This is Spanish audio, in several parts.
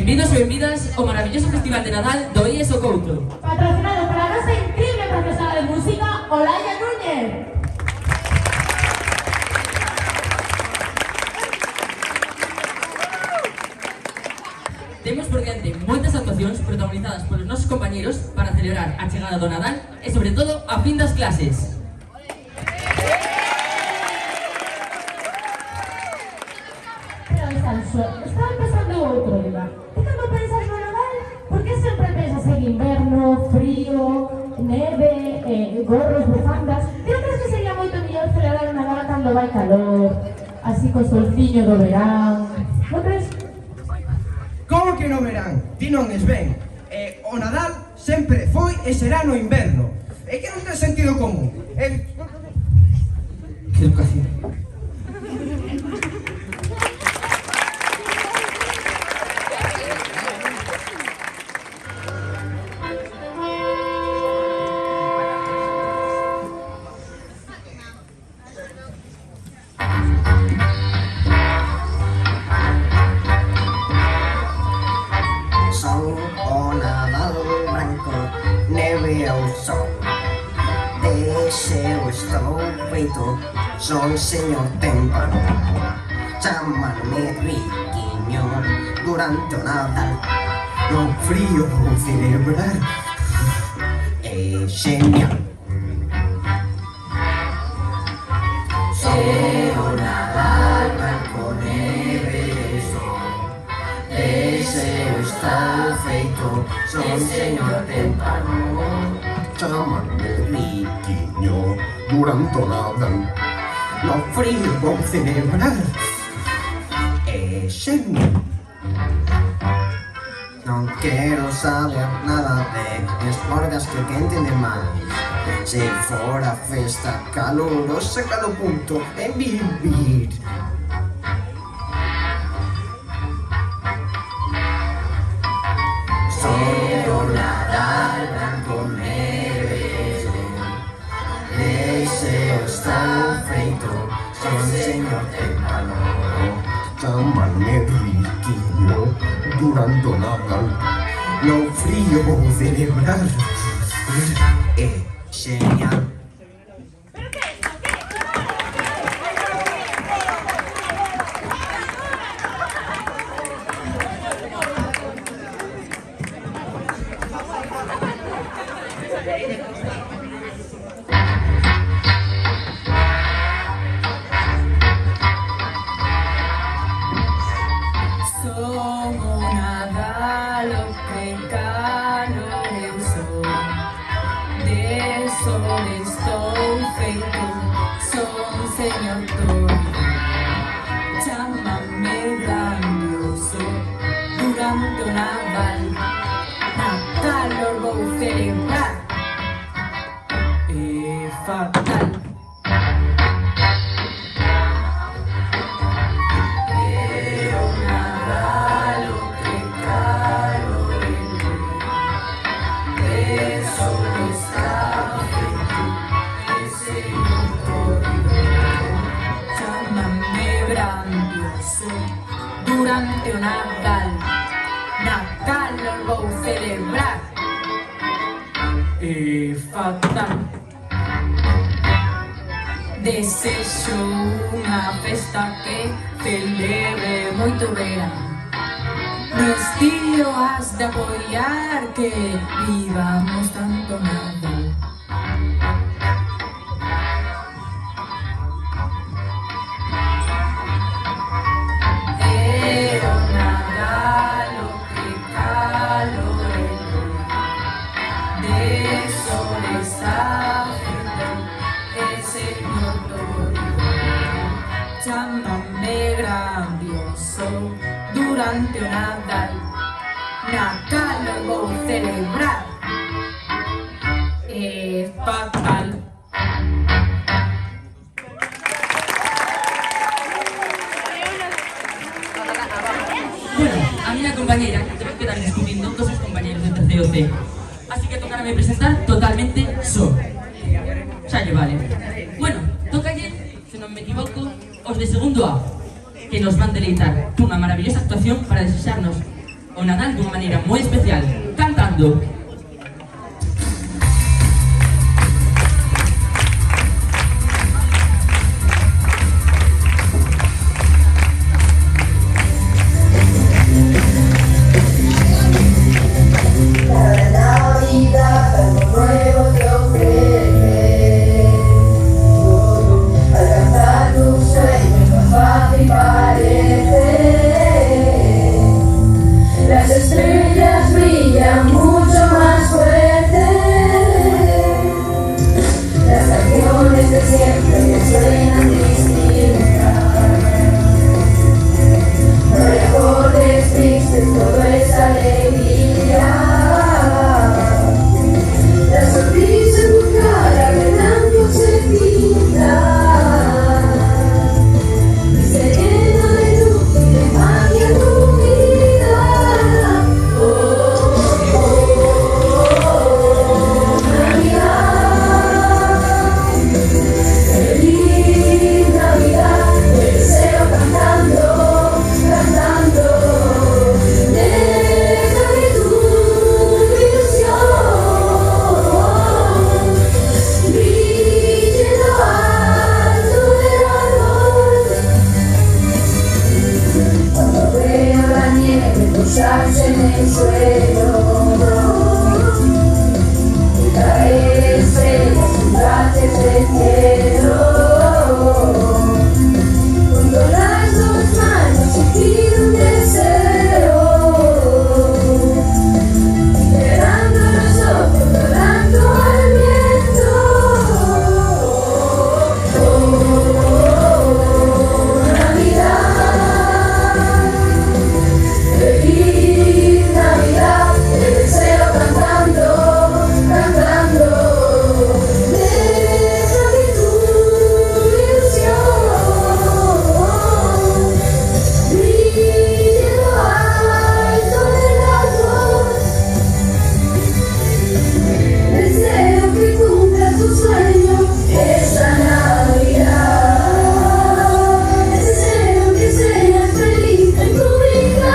Benvidos e benvidas ao maravilloso Festival de Nadal do IES o Couto. Patrocinado por a nosa increíble profesora de música, Olaya Núñez. Temos por diante moitas actuacións protagonizadas polos nosos compañeros para celebrar a chegada do Nadal e, sobre todo, a fin das clases. Pero, Sancho, estaba pensando outro día. Ti cando pensas no Nadal, por que sempre pensas en inverno, frío, neve, gorros, bufandas? Ti non crees que sería moito mellor celebrar o Nadal cando vai calor, así co solciño do verán? Non crees? Como que no verán? Ti non es ben. O Nadal sempre foi e será no inverno. É que non ten sentido común. Que educación. Soy señor témpano, chámanme riquiño durante o Nadal. No frío vou celebrar, é genial. Soy o Nadal, branco, neve e sol. Deseo está feito, soy señor témpano, chámanme riquiño durante o Nadal. No frío vou celebrar, é genial. Non quero saber nada de esporgas que quenten demais. Se fora festa calurosa, cada punto é vivir. Soy o Nadal, branco, neve, deseo está feito, soy señor témpano, chámanme riquiño durante o Nadal. No frío vou celebrar, é genial. Durante o Nadal, Natal non vou celebrar, é fatal. Desexo unha festa que celebre moito verán. No estilo has de apoiar que vivamos tanto Nadal. Chámame grandioso durante o Nadal, Natal non vou celebrar, é fatal. Bueno, a miña compañeira teve que dar discutindo dos seus compañeros de terceiro C, así que tocarame presentar totalmente só. Xa lle vale. Bueno, tócalle, se non me equivoco, os de segundo A, que nos van deleitar cunha maravillosa actuación para desexarnos o Nadal de una manera muy especial, cantando. Las estrellas brillan mucho más fuerte. Las canciones de siempre que suenan distintas. No recordes tristes, todo es alegría. La sonrisa en tu cara de blanco se pinta. En el suelo y caer estrellas fugaces del cielo. Junto las dos manos y pido un deseo, cerrando los ojos, volando al viento. Feliz Navidad, te deseo cantando, cantando. Deja que tu ilusión brille en lo alto del árbol. Deseo que cumpla tu sueño esta Navidad. Deseo que seas feliz en tu vida.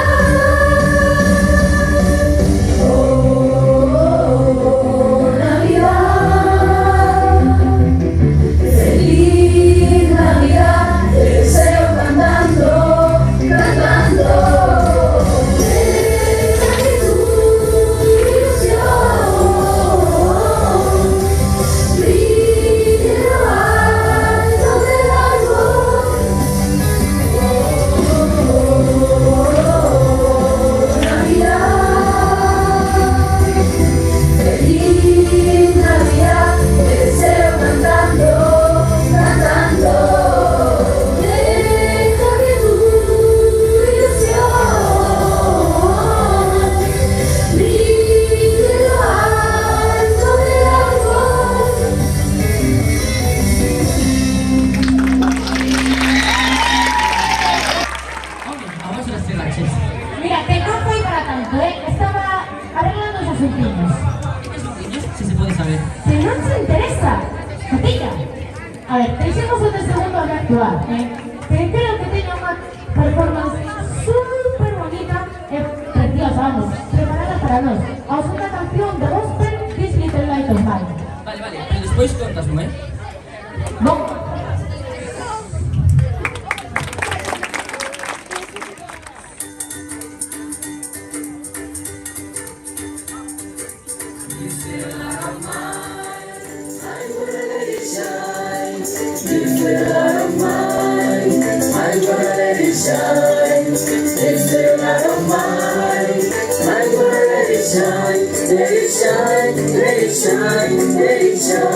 Feliz Navidad, te deseo cantando, cantando. Deja que tu ilusión brille en lo alto del árbol. Feliz Navidad, te deseo cantando, cantando. Deja que tu ilusión brille en lo alto del árbol. Hombre, vamos a las cerraches. Mira, que no fue para tanto, estaba arreglando sus asuntillos. ¿Qué son niños? Si se puede saber. Si no te interesa, Cotilla. A ver, te hicimos un segundo a actuar, que creo que tenga una performance súper bonita, preciosa, vamos, preparada para nos. A una canción de gospel, This Little Light of Mine. Vale, pero después contasme, No. Let it shine, let it shine.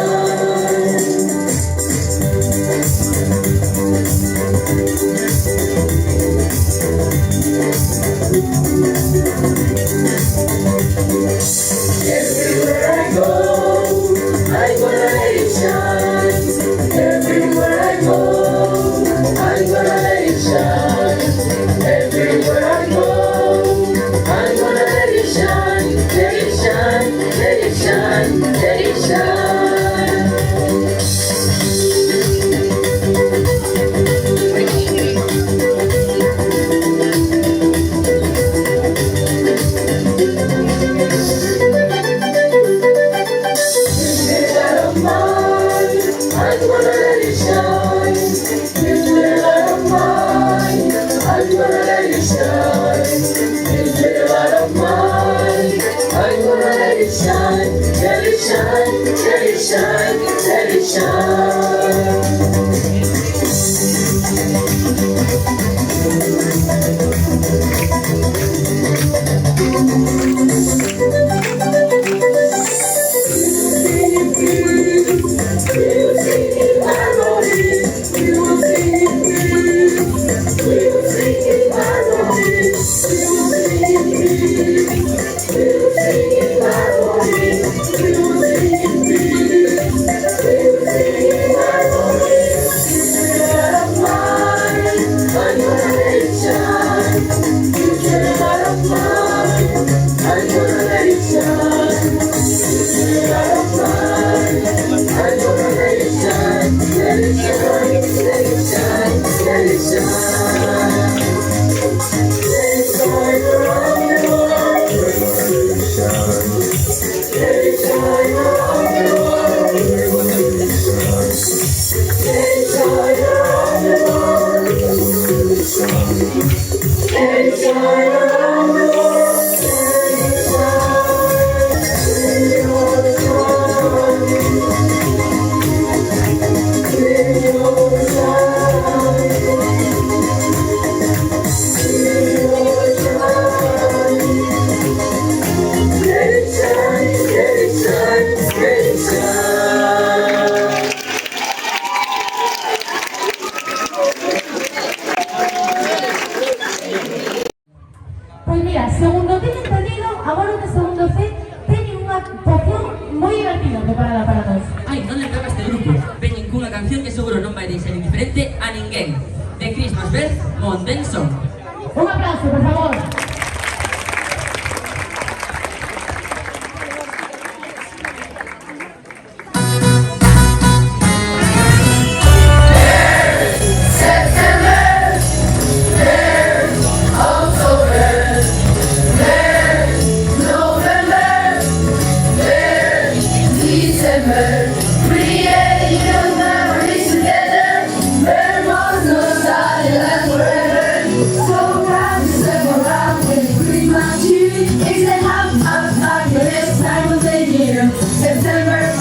shine, let it shine, let it shine, let it Pois mira, segundo teño entendido, agora que segundo C teñen unha poción moi divertida preparada para nós. Ai, non lembraba este grupo. Veñen cunha canción que seguro non vai deixar indiferente a ninguén. The Christmas Bells, Mountain Song. Un aplauso, por favor.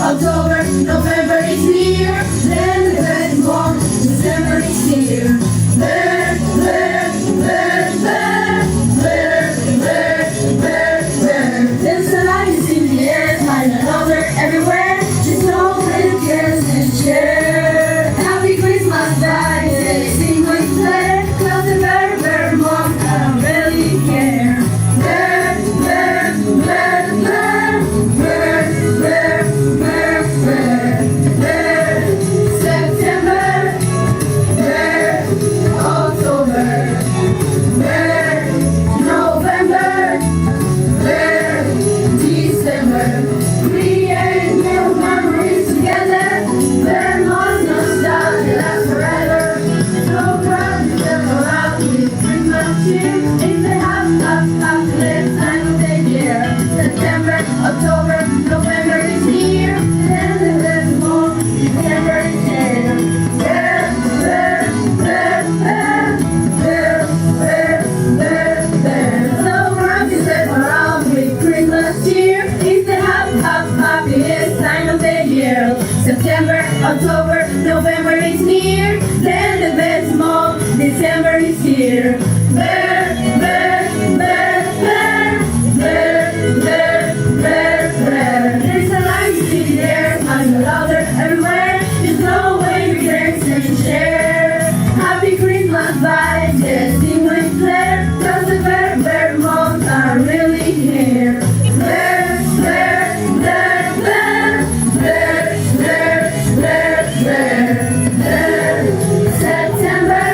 October, November is here, then there's more, December is here. There, there, there, there, there, there, there, there. There's a light in the air, find another everywhere. Just know that it gets and share. Happy Christmas, guys, they sing with Claire. Cause the very, very long, I don't really care. There, there, there, there, there, there. September, October, November, December. Create new memories together. There must nostalgia last forever. No crowd around with Christmas cheer. It's the happy time of the year. September, October, November is here. Then there's more. December is here. There, there, there, there, there, there, there. So round you step around with Christmas cheer. It's the happiest time of the year. September, October, November is near. Then the best month, December is here. There, there, there, there, there, there, there, there. There's a light city there, and louder everywhere. There's no way we can share. Happy Christmas vibes, yes, sing with Claire. Cause the very, very months are really here. There, there, there, there, there, there, there, there, there. September,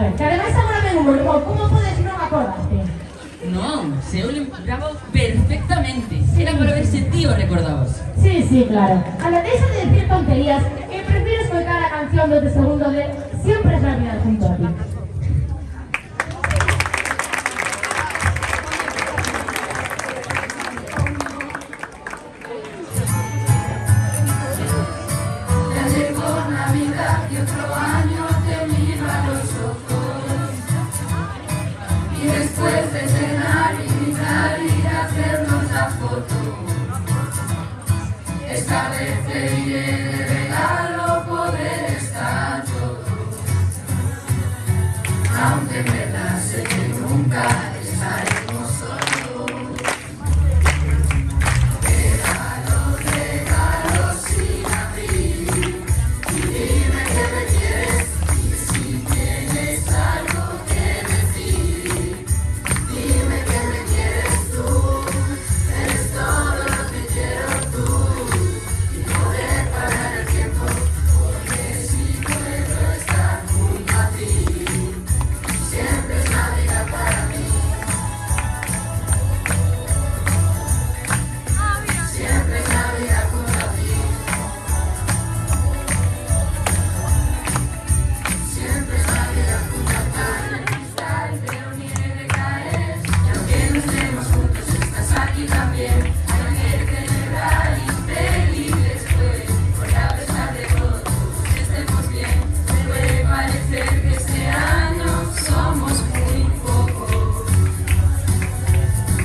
A ver, que ademais agora ven un morbo, como podes non acordarte? Non, se eu lembraba perfectamente. Era para ver se ti o recordabas. Sí, sí, claro. Ana, deixa de decir tonterías e prefiro escoitar a canción do de segundo de Siempre es Navidad junto a ti. Ya llegó Navidad y otro año te miro a los ojos. Y después de cenar y gritar y hacernos la foto, esta vez te diré de regalo poder estar todos. Aunque en verdad sé que nunca estaremos solos. Regalos sin abrir. Y dime que me quieres y si tienes algo que decir. Dime que me quieres tú, eres todo lo que quiero tú. Y poder parar el tiempo, porque si puedo estar junto a ti. Siempre es Navidad para mí. Siempre es Navidad junto a ti. Siempre es Navidad junto a ti. Cristal, pero nieve caer. Y aunque no estemos juntos, estás aquí también. Hay que celebrar y feliz después. Porque a pesar de todo, estemos bien. Me puede parecer que este año somos muy pocos.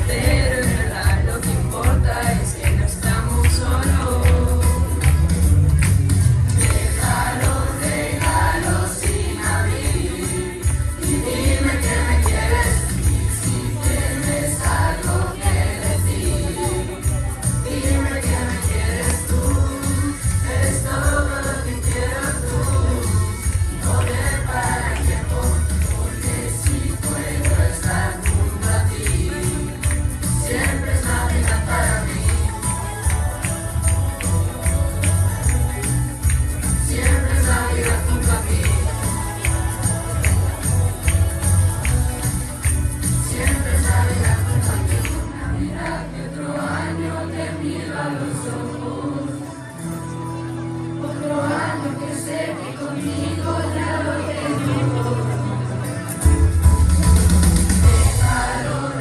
Pero en verdad lo que importa es que no estamos solos. Regalos sin abrir. Y dime que me quieres y si tienes algo que decir. Dime que me quieres tú, eres todo lo que quiero tú. Y poder parar el tiempo, porque si puedo estar junto a ti. Siempre es Navidad para mí. Siempre es Navidad junto a ti. Siempre es Navidad junto a ti. Navidad que otro año te miro a los ojos. Otro año que sé que conmigo ya lo tengo.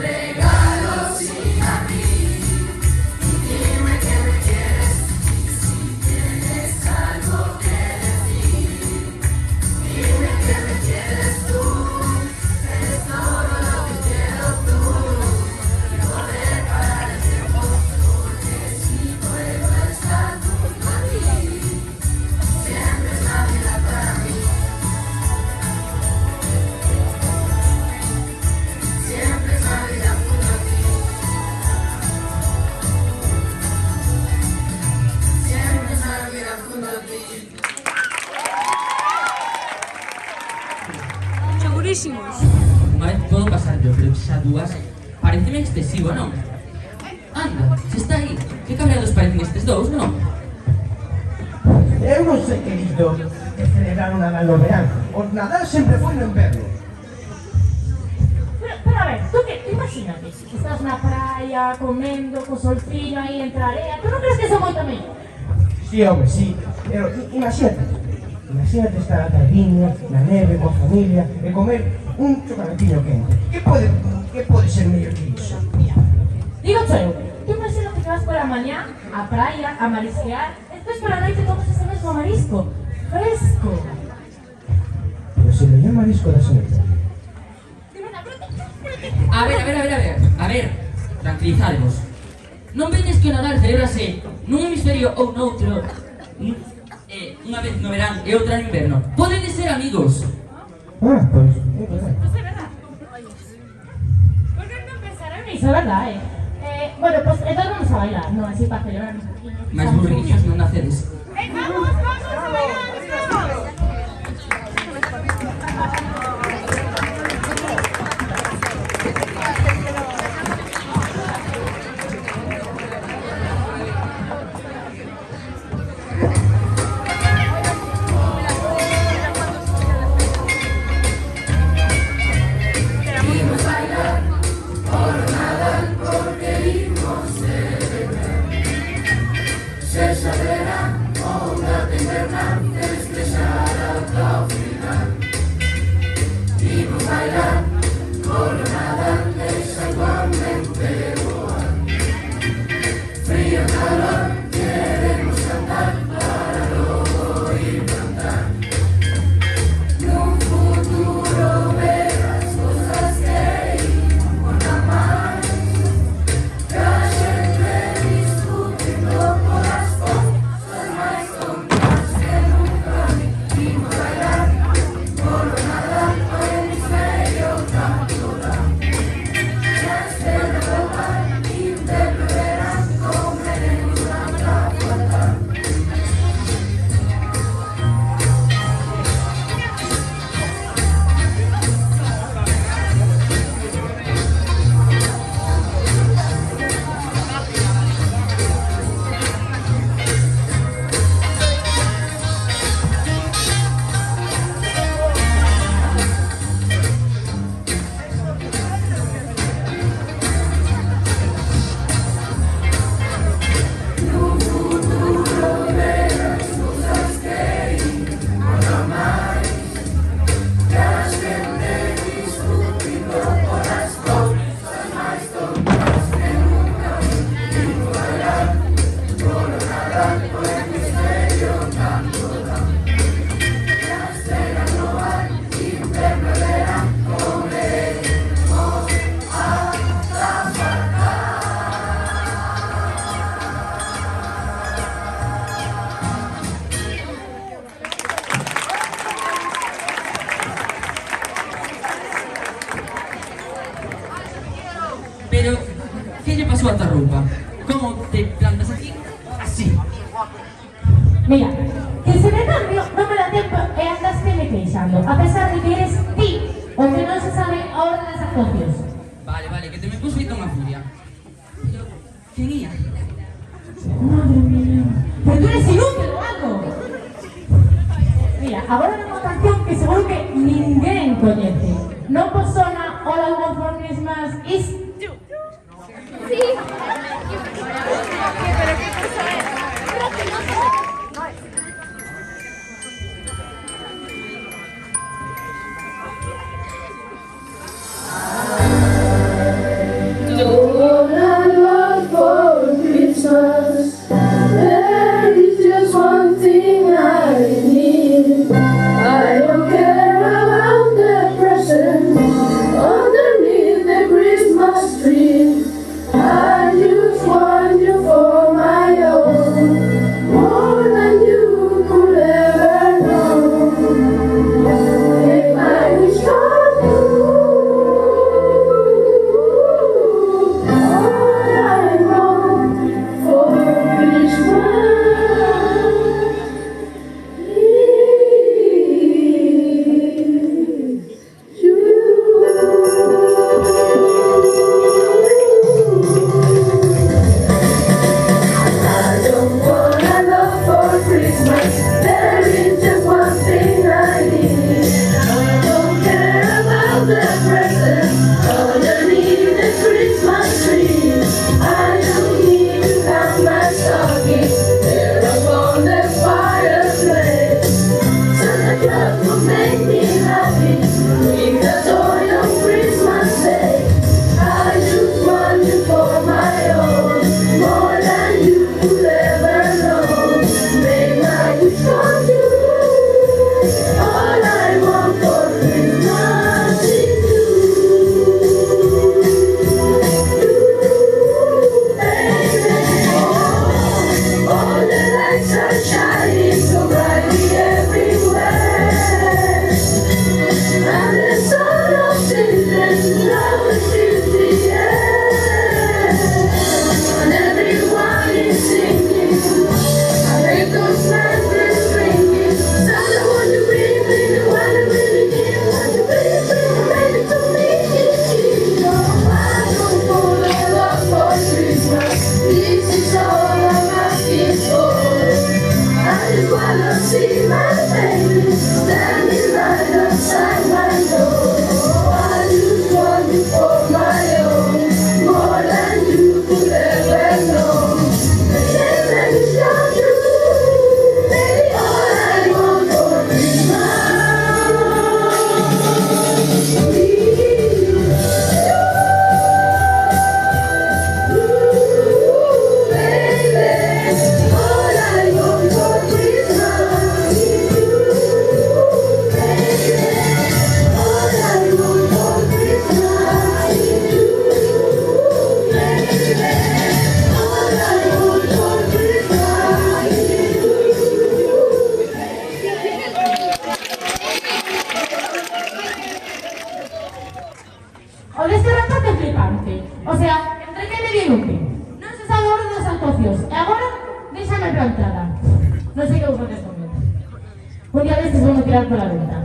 Regalos sin abrir. Y dime que me quieres y si tienes algo que decir. Dime que me quieres tú, eres todo lo que quiero tú. Y poder parar el tiempo, porque si puedo estar junto a ti. Siempre es Navidad para mí. Siempre es Navidad junto a ti. Siempre es Navidad junto a ti. Segurísimos. Unha vez podo pasar yo, pero xa dúas pareceme excesivo, non? Anda, se está aí. Que cabreados parecen estes dous, non? Eu non sei, querido, que celebrar o Nadal no verán. O Nadal sempre foi no inverno. Pero a ver, tú que, imagínate, estás na praia, comendo, co solciño aí entre a area, tú non crees que eso moito mellor? Sí, home, sí. Pero imagínate. Imagínate estar a tardiña, na neve, coa familia, e comer un chocolatiño quente. Que pode ser mellor que iso? Digo eu, tú imagínate que vas pola mañá á praia a marisquear, e despois pola noite tomas ese mesmo marisco, fresco. Pero se me llama marisco da señorita. A ver, tranquilizadvos. Non vedes que o Nadal celebrase nun hemisferio ou noutro, unha vez no verán e outra no inverno? Poden ser amigos. Ah, pois, é verdade. Pues é verdad. Por que non pensarán niso, verdad, bueno, pues entonces vamos a bailar, non así para celebrar un poquinho. Mais burriños non nacedes. ¡Vamos, vamos a bailar! guardarroupa. ¿Cómo te plantas aquí? Así. Mira, que se me cambio non me dá tempo e andas que me queixando, a pesar de que eres ti o que non se sabe a hora das actuacións. Vale, vale, que te me puso ahí con la furia. Pero, ¿quién ia? Madre mía, pero tú eres inútil o algo. Mira, agora hai unha canción que seguro que ninguén coñece. Non vos sona All I Want for Christmas is You. All I want for Christmas, there is just one thing I need. I don't care about the presents underneath the Christmas tree. I just want you for my own, more than you could ever know. Make my wish come true. All I want for Christmas is I don't want a love for Christmas. There is just one thing I need. I don't care about the presents underneath the Christmas tree. I don't need to hang my stocking there upon the fireplace. Santa Claus will make me happy with the joy of Christmas Day. I just want you for my own, more than you could ever know. Make my wish come true. All I want for Christmas is you, baby. All the lights are shining so brightly everywhere, and the sound of children's love fills the air, and everyone is singing, and echoes madness ringing. Santa, won't you bring me the one I really need? Won't you please bring a baby to me? No, I don't want a love for Christmas. This is all I'm asking for. I just wanna see my baby standing right outside my door. I just want you for my own, more than you could ever know. Make it come true, baby. All I want for Christmas O deste remate flipante. O sea, entre que me di inútil. Non se sabe a hora das actuacións. E agora, déxame plantada. Non sei que vou facer con ele. Un día destes vou tirar pola venta.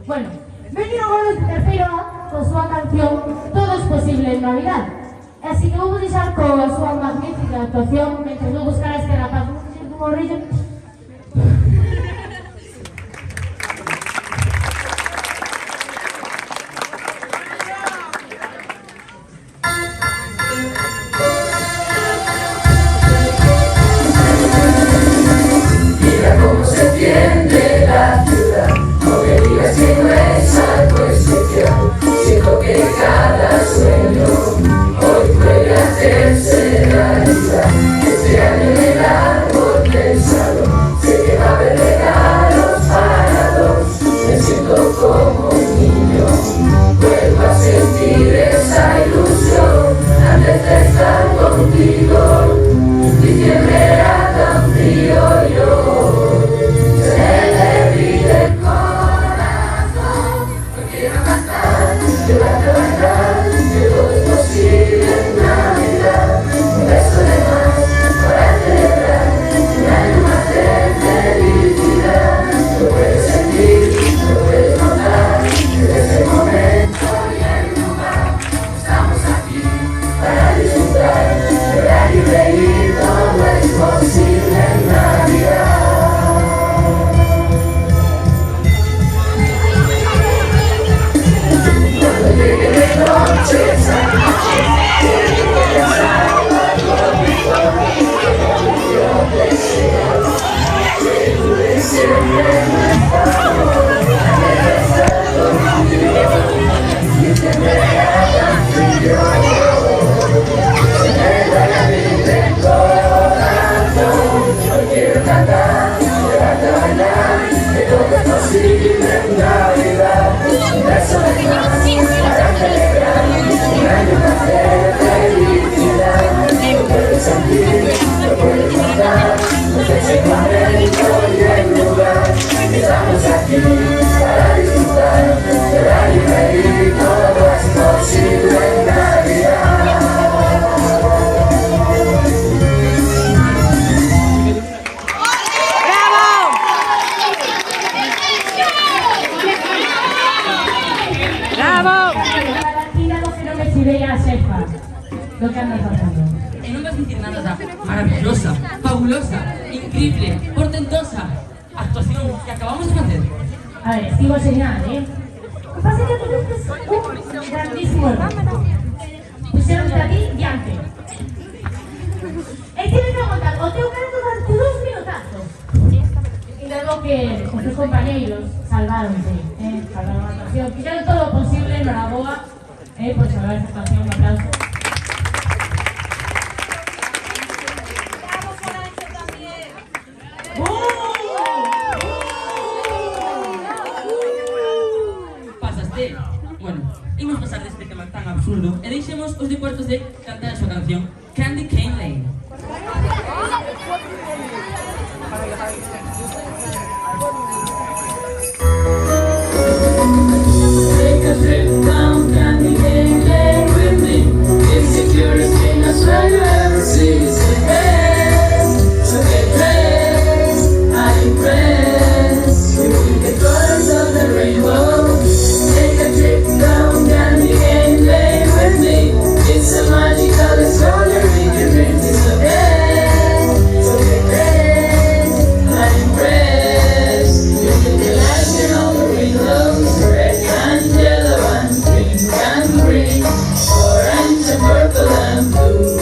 Bueno, veño agora este terceiro A con súa canción Todo es posible en Navidad. Así que vou deixar coa súa magnífica actuación mentre vou buscar a este rapaz. Non sei se un morrillo. Mira cómo se tiende la ciudad, no me digas que no es algo especial. Siento que cada sueño hoy puede hacerse realidad. Este año en el árbol del salón lo que andas haciendo. E non vas dicir nada da maravillosa, fabulosa, increíble, portentosa actuación que acabamos de facer. A ver, sigo señal, ¿eh? Lo que pasa es que tuviste un grandísimo error. Pusieronte aquí diante. E tienes que aguantar o teu cara durante 2 minutazos. Y luego que tus compañeros salvaronse, salvaron la actuación. Fixeron todo lo posible, enhoraboa, por salvar esta actuación, un aplauso. Pasaste. Bueno, imos pasar deste tema tan absurdo e deixemos os de cuartos de cantar a súa canción Candy Cane Lane. Take a trip down Candy Cane Lane with me. It's the cutest thing I swear you ever see. Say hey, so get dressed, I impress you with the colors of the rainbow. Take a trip down Candy Cane Lane with me. It's a magical extraordinary dream. So hey, so get dressed, I impress you with the lights in all the windows. Red and yellow and pink and green, orange and purple and blue.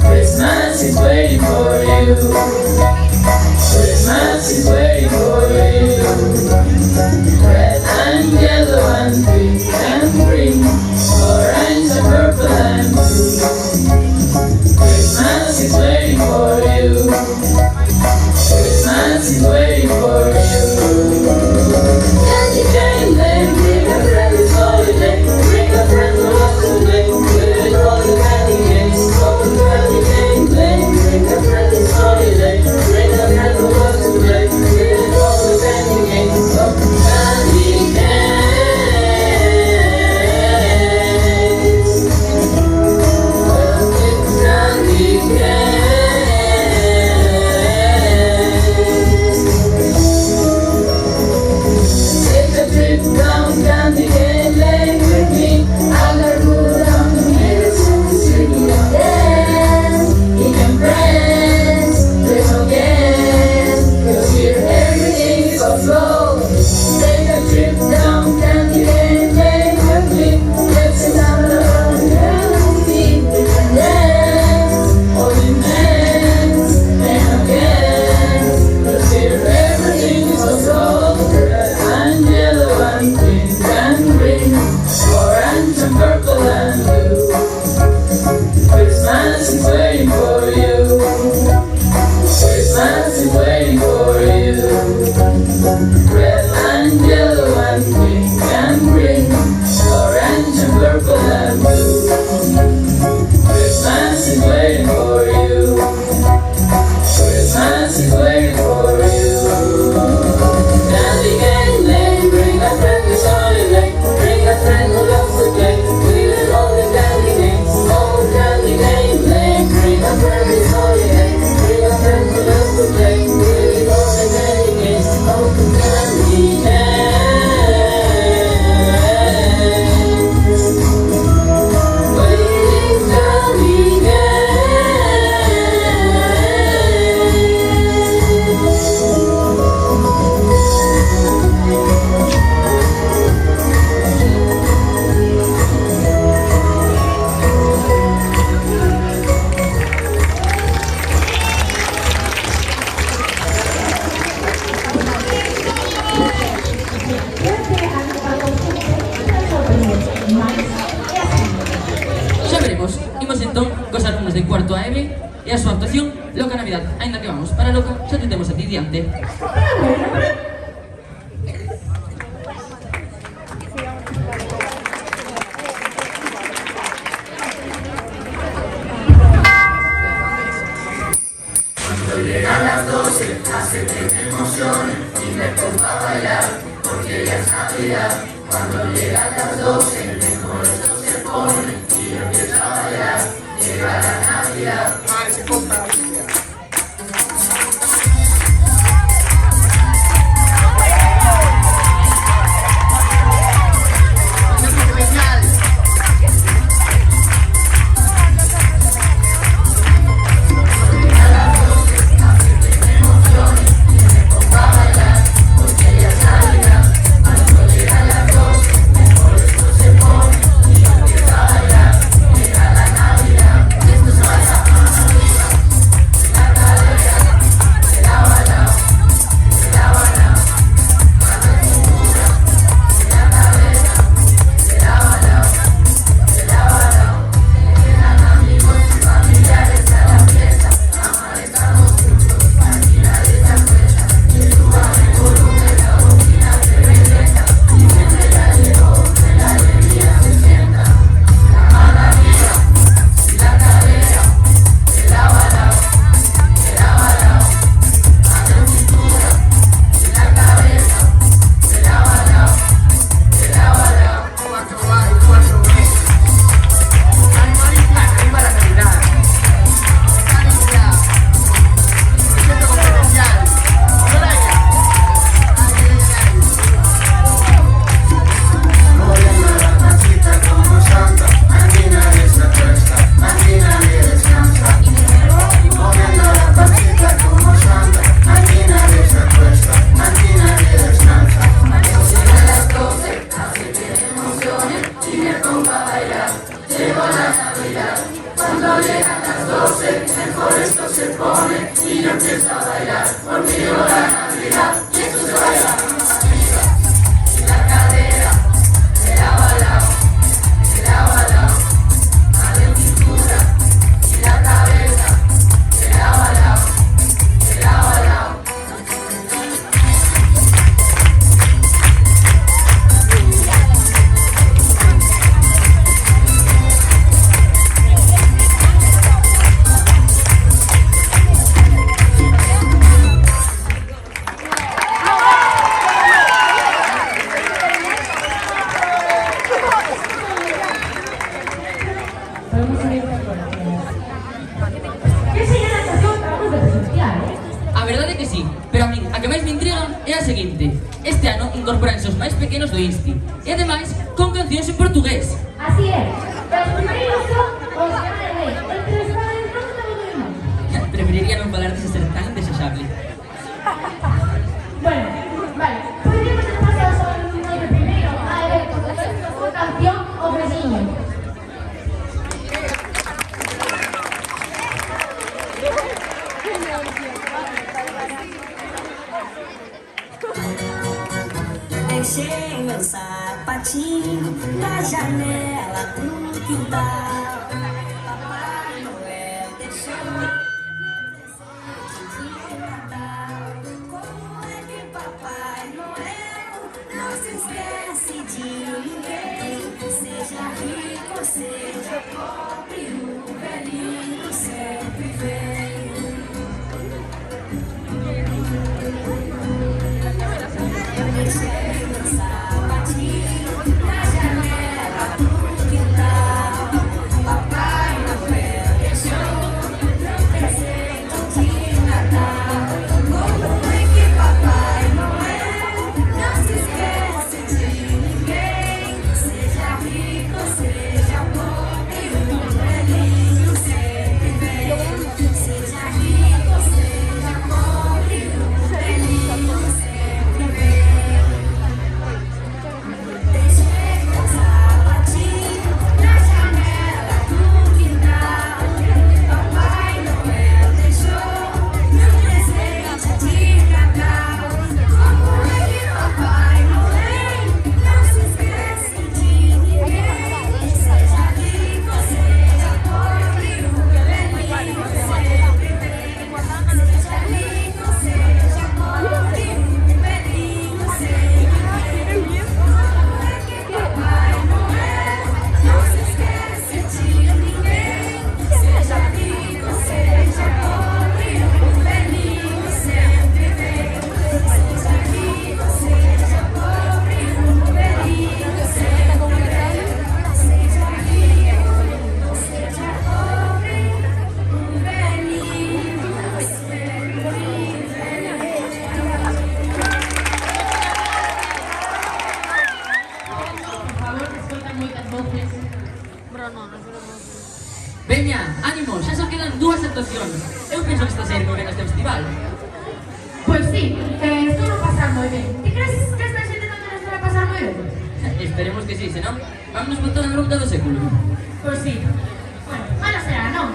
Christmas is waiting for you. Christmas is waiting for you. Red and yellow and pink and green, orange and purple and blue. Christmas is waiting for you. Christmas is waiting for you. Candy cane lane, bring a friend, it's holiday. Bring a friend who loves to play with all the candy canes. Oh, candy cane lane, bring a friend, it's holiday. Bring a friend who loves to play with all the candy canes. Oh, candy canes. Oh, it's candy canes. Take a trip down Candy Cane Lane with me. I'll go down the innocent street. You can dance, you can prance, there's no gas, 'cause here everything is so slow. Take a trip down Candy Cane Lane with me. Let's sit down around the galaxy. You can dance, holding hands, and no gas, 'cause here everything is so slow. Red and yellow and pink and green, orange and purple and blue. Christmas is waiting for you. Christmas is waiting for you. Red and yellow and pink and green, orange and purple and blue. Christmas is waiting for you. Christmas is waiting for you. Candy cane lane, bring a friend who's holiday. Bring a friend who loves to play with all the candy canes. Oh, candy cane lane, bring a friend who's holiday. Bring a friend who loves to play with all the candy canes. Oh, candy canes. Waiting candy Xa veremos. Imos entón cos alumnos de cuarto a EB e a súa actuación Loca Navidad. Ainda que vamos para Loca, xa te temos a ti diante. máis me intriga é a seguinte. Este ano incorporanse os máis pequenos do Insti e ademais con cancións en portugués. Así es. Los primeros son os grandes. Entre os grandes non estamos de mal. Preferiría non falar dese ser tan indesexable. Bueno, vale. Podríamos pasar sobre el número primero. A ver, su canción o vecino. Deixei meu sapatinho na janela do quintal. Papai Noel deixou meu presente de Natal. Como é que Papai Noel não se esquece de ninguém? Seja rico, seja pobre, o velhinho sempre vem. Deixei meu sapatinho na janela do quintal. Papai Noel deixou meu presente de Natal. Como é que Papai Noel não se esquece de ninguém? Seja rico, seja pobre, o velhinho sempre vem. Seja rico, seja pobre, o velhinho sempre vem. Deixei meu sapatinho na janela do quintal. Papai Noel deixou meu presente de Natal. Como é que Papai Noel não se esquece de ninguém? Seja rico, seja pobre, o velhinho sempre vem. Seja rico, seja pobre, o velhinho sempre vem. Como é que Papai Noel não se esquece de ninguém? Seja rico, seja pobre, o velhinho sempre vem. Seja rico, seja pobre, o velhinho sempre vem. Seja rico, seja pobre, o velhinho Por favor, escoitan moitas voces. Veña, ánimo, xa só quedan 2 actuacións. Eu penso que está a ser moi ben este festival. Pues sí, esto lo pasar muy bien. ¿Te crees que esta gente también nos va a pasar muy bien? Esperemos que sí, senón vámonos por toda a ronda do século. Pues sí. Bueno, malo será, ¿no?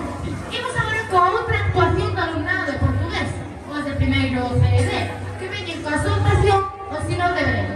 Imos agora con outra actuación do alumnado de portugués, os de primeiro CD, que veñen coa súa actuación o sinal de Belén.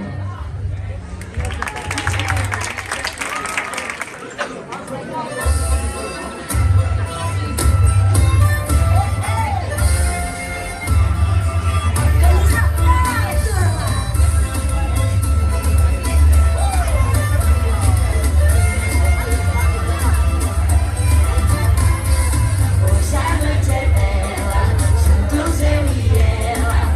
Hoje a noite é bela, juntos eu e ela.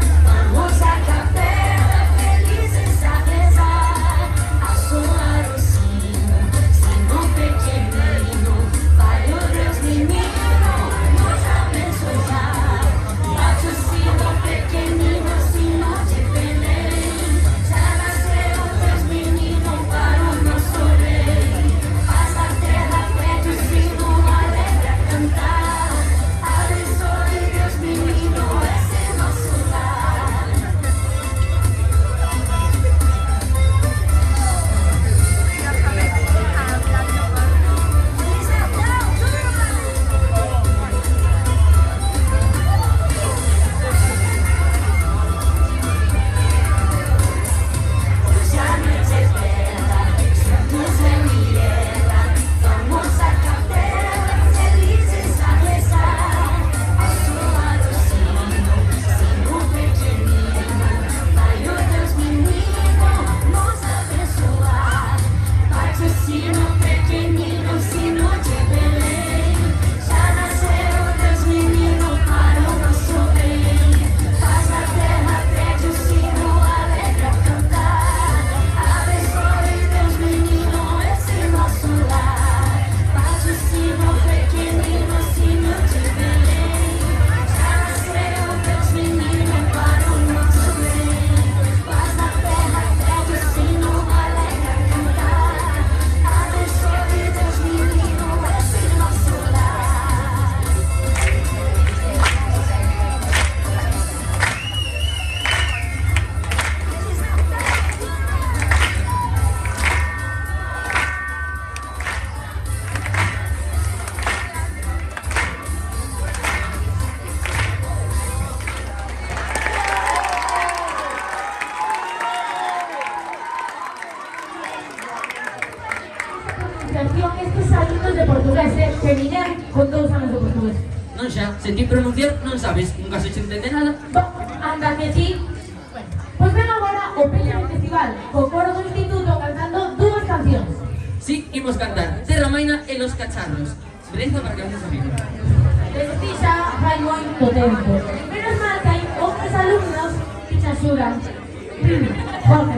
que Miguel con 2 anos de portugués. Non xa, se ti pronunciar non sabes, nunca se entende nada. Bo, anda que ti. Bueno, pois ven agora o pequeno festival, co coro do instituto cantando 2 cancións. Sí, imos cantar Terra Maina e Los Cacharros. Reza para que haces amigo. Desde ti xa fai moito tempo. Menos mal que hai outros alumnos que te axudan. Jorge.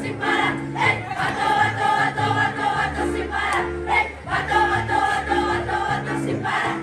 Sin parar,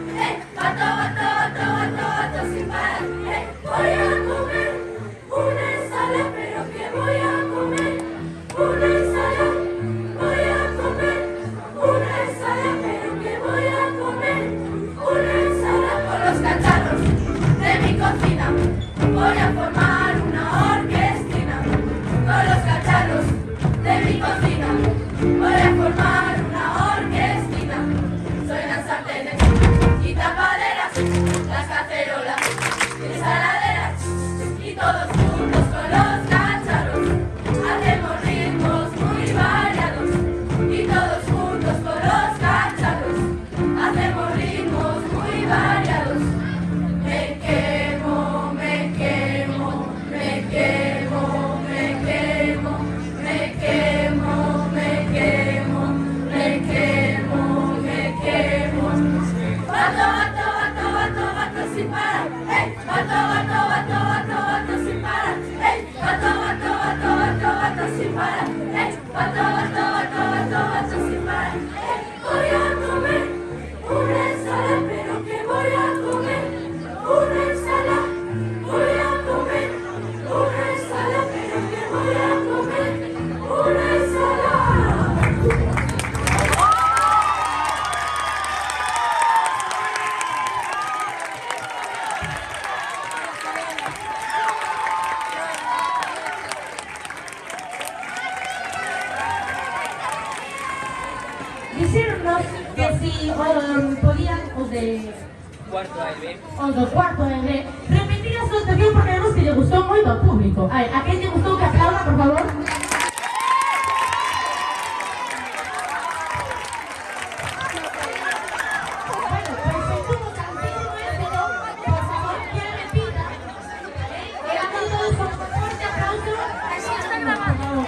de Cuarto A e B. os do cuarto de B, repetir a súa actuación porque vemos que lle gustou moito ao público. A quen lle gustou que aplauda, por favor? Bueno, pois estuvo tantísimo éxito, por favor, que repita. E a todos con un fuerte aplauso. Así está grabado.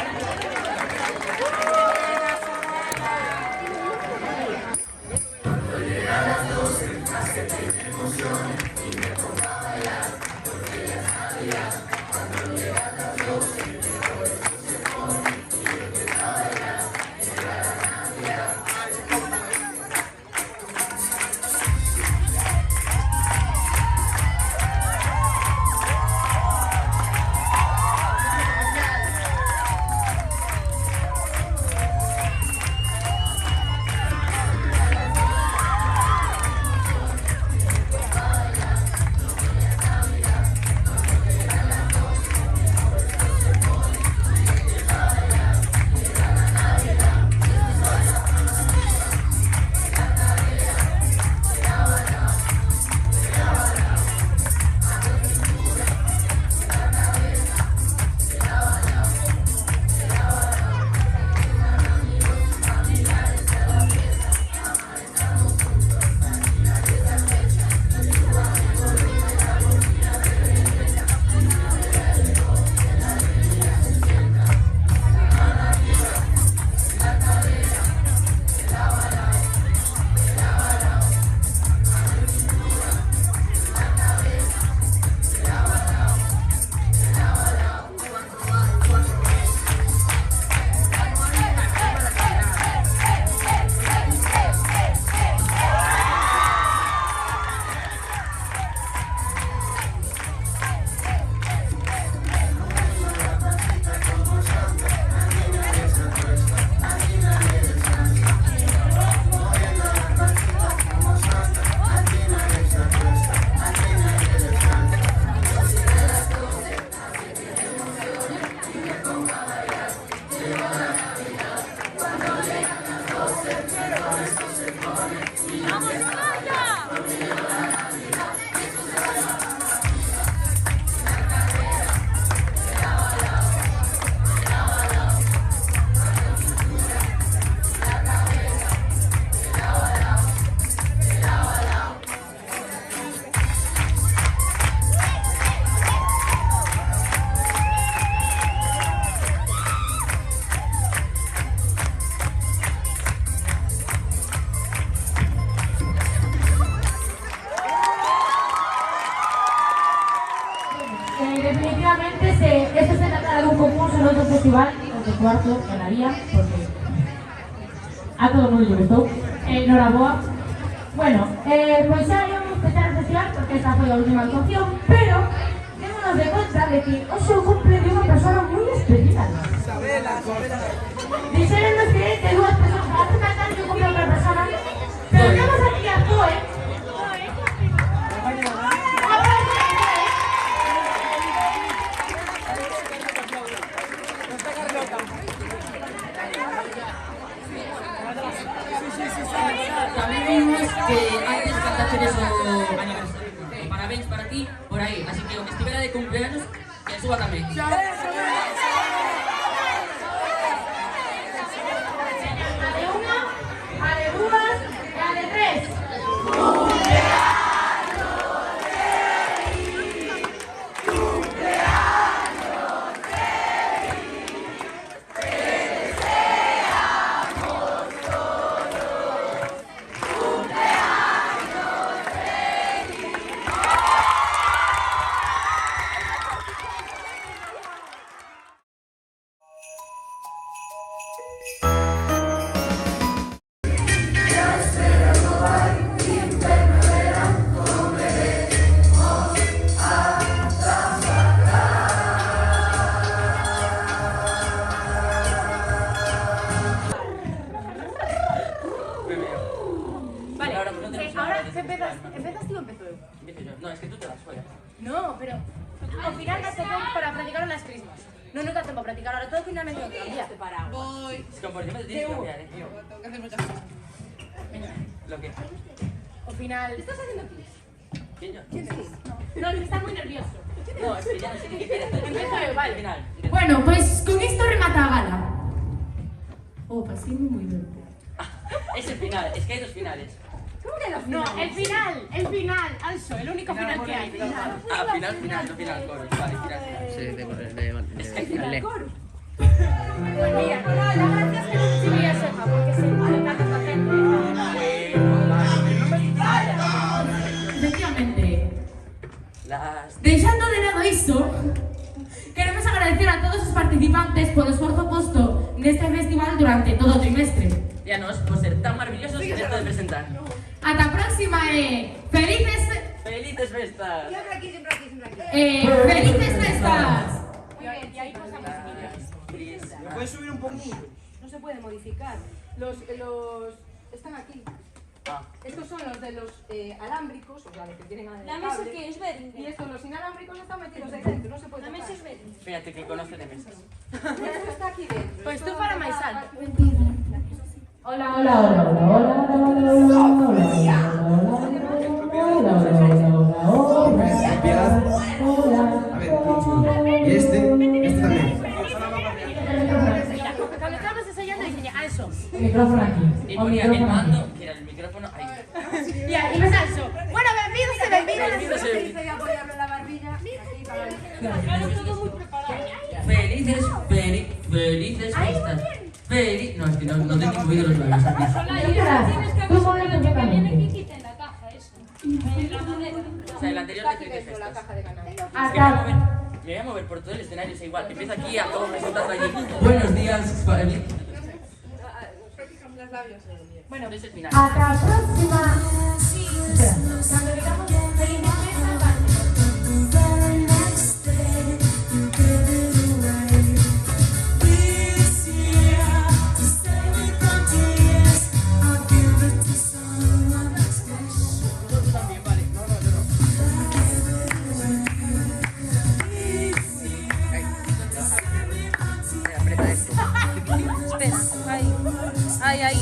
Definitivamente esto se trata de un concurso, no de un festival, o de cuarto ganaría, porque a todo el mundo lle gustou. Noraboa. Bueno, pois xa íamos empezar o festival porque esta foi a última actuación, pero démonos de conta de que hoxe o cumple de unha persona moi especial. Dixéronnos que dúas persoas van a cantar e o cumple outra persona, pero temos aquí a Zoe. Tamén vimos que antes cantaste eso aniversario. Parabéns para ti por aí. Así que o que estivera de cumpleaños, que suba tamén. A de una, a de dúas e a de tres. ¿Empiezas tú o empiezo yo? Empiezo yo. No, es que tú te vas fuera. No, pero al final da tiempo para practicar las crismas. No nos da tiempo a practicar, ahora todo finalmente lo cambias. Es que por encima te tienes que cambiar, tío. Tengo que hacer muchas cosas. ¿Lo qué? O final... ¿Qué estás haciendo aquí? ¿Quién yo? ¿Quién es? No, es que está muy nervioso. No, es que ya no sé qué quiere hacer. Empieza yo, vale. Al final. Bueno, pues con esto remata a gala. Oh, pasé muy bien. Es el final, es que hay dos finales. ¿Cómo que los No, finales? el final, Also, el único final que hay. Ah, final, no final, coro. Vale, final. Sí, de Pues mira, no, la gracia es que no sé si voy a sepa, porque se encuentra tanta gente. Efectivamente. Las... Deixando de lado iso, queremos agradecer a todos os participantes polo esforzo posto neste festival durante todo o trimestre. Ya no es por ser tan maravillosos que esto de presentar. Ata a próxima e felices ¡Felices festas! Siempre aquí, siempre aquí, siempre aquí. felices festas. Muy bien, y ahí pasamos. ¿Me puedes subir un poquito? No se puede modificar. Los están aquí. Ah. Estos son los de los alámbricos, o sea, los que tienen La mesa cable. que es verde. Y estos, los inalámbricos, están metidos ahí dentro, no se puede La mesa tocar. es verde. Fíjate que conoce de mesas. Esto está aquí dentro. Pues Esto tú para va- máis alto. Hola, hola, hola, hola, hola, hola, A ver, un segundo. Y este también. Mira, cuando estábamos ensayando dije, Also. Micrófono aquí. Y O ponía el micrófono aquí. mando, que era el micrófono ahí. Y me Also. Bueno, benvidos e benvidas. Benvidos e benvidas. Voy a apoyarlo en la barbilla. Aquí para Felices festas. No, es que no tengo movido los labios aquí. Espera, tú muévete Que viene completamente. que quiten la caja, eso. En la madera. O sea, el anterior Está de aquí felices dentro la festas. caja de ganado. Es que me voy a mover por todo el escenario, es igual. Empieza aquí y acabo presentando allí. Buenos días, familia. Los labios. Bueno, es el final. Hasta la próxima. Espera, cuando digamos felices festas, vale. Aprieta esto. Espera, ahí. Ahí.